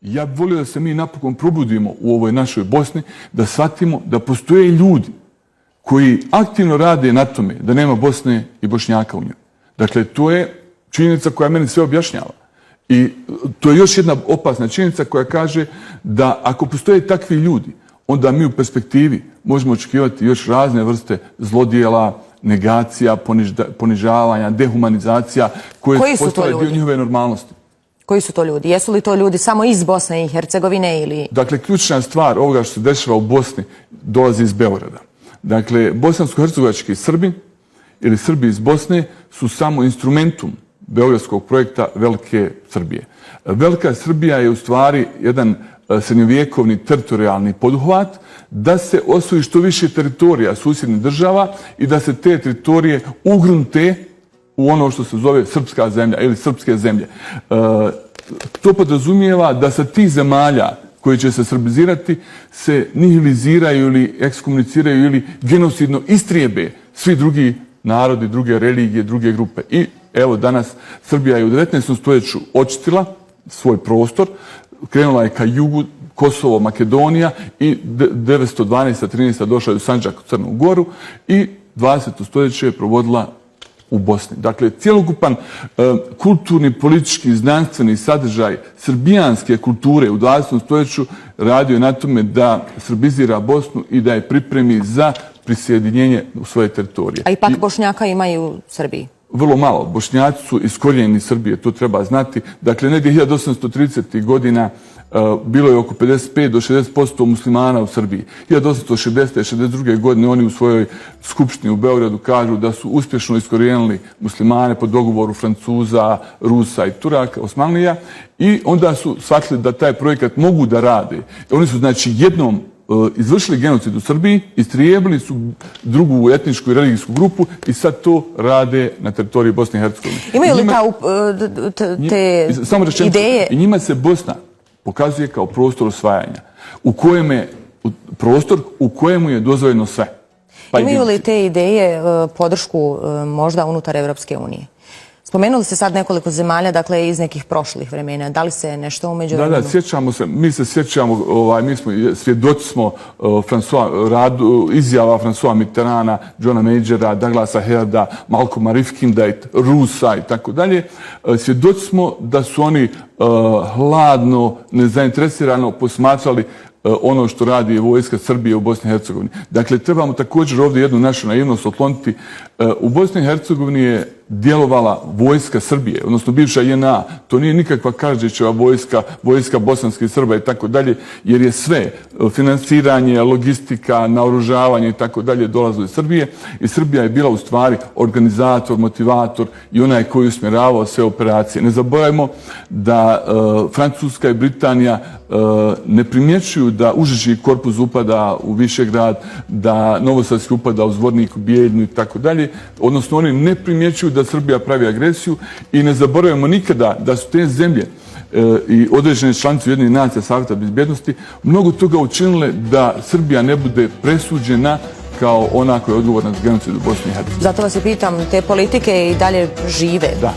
Ja bih volio da se mi napokon probudimo u ovoj našoj Bosni, da shvatimo da postoje ljudi koji aktivno rade na tome da nema Bosne i Bošnjaka u njoj. Dakle, to je činjenica koja meni sve objašnjava. I to je još jedna opasna činjenica koja kaže da ako postoje takvi ljudi, onda mi u perspektivi možemo očekivati još razne vrste zlodjela, negacija, ponižavanja, dehumanizacija koje su postale dio njihove normalnosti. Koji su to ljudi? Jesu li to ljudi samo iz Bosne i Hercegovine ili... Dakle, ključna stvar ovoga što se dešava u Bosni dolazi iz Beograda. Dakle, bosansko-hercegovački Srbi ili Srbi iz Bosne su samo instrumentum beogradskog projekta Velike Srbije. Velika Srbija je u stvari jedan srednjovjekovni teritorijalni poduhvat da se osvoji što više teritorija susjednih država i da se te teritorije ugrunte u ono što se zove srpska zemlja ili srpske zemlje. To podrazumijeva da sa tih zemalja koji će se srbizirati se nihiliziraju ili ekskomuniciraju ili genocidno istrijebe svi drugi narodi, druge religije, druge grupe. I evo danas Srbija je u 19. stoljeću očistila svoj prostor, krenula je ka jugu, Kosovo, Makedonija i 912-13. došla je u Sandžak, u Crnu Goru i 20. stoljeće je provodila u Bosni. Dakle, cjelokupan kulturni, politički, znanstveni sadržaj srbijanske kulture u 20. stoljeću radio je na tome da srbizira Bosnu i da je pripremi za prisjedinjenje u svoje teritorije. A ipak Bošnjaka imaju u Srbiji? Vrlo malo. Bošnjaci su iskorijenjeni iz Srbije, to treba znati. Dakle, negdje 1830. godina bilo je oko 55 do 60% muslimana u Srbiji. 1860. i 62. godine oni u svojoj skupštini u Beogradu kažu da su uspješno iskorijenili muslimane po dogovoru Francuza, Rusa i Turaka, Osmanlija i onda su shvatili da taj projekat mogu da rade. Oni su znači jednom izvršili genocid u Srbiji, istrijebili su drugu etničku i religijsku grupu i sad to rade na teritoriji Bosne i Hercegovine. Imaju li te ideje? I njima se Bosna pokazuje kao prostor osvajanja, prostor u kojemu je dozvoljeno sve. Imaju li te ideje podršku možda unutar Evropske unije? Spomenuli ste sad nekoliko zemalja, dakle, iz nekih prošlih vremena. Da li se nešto umeđu vremenu? Da, sjećamo se, mi se sjećamo, svjedoci smo izjava François Mitterranda, Johna Majora, Douglasa Herda, Malcolma Rifkinda, Rusa i tako dalje. Svjedoci smo da su oni hladno, nezainteresirano posmatrali ono što radi vojska Srbije u Bosni i Hercegovini. Dakle, trebamo također ovdje jednu našu naivnost otkloniti. U Bosni i Hercegovini je djelovala vojska Srbije, odnosno bivša JNA. To nije nikakva Karadžićeva vojska bosanskih Srba i tako dalje, jer je sve financiranje, logistika, naoružavanje i tako dalje dolazilo iz Srbije i Srbija je bila u stvari organizator, motivator i onaj koji je usmjeravao sve operacije. Ne zaboravimo da Francuska i Britanija ne primjećuju da Užički korpus upada u Višegrad, da Novosadski upada u Zvornik, u Bijeljnu i tako dalje. Odnosno, oni ne primjećuju da Srbija pravi agresiju i ne zaboravimo nikada da su te zemlje i određene članice Ujedinjenih nacija Savjeta bezbjednosti mnogo toga učinile da Srbija ne bude presuđena kao ona koja je odgovorna za genocid u Bosni i Hercegovini. Zato vas i pitam, te politike i dalje žive? Da.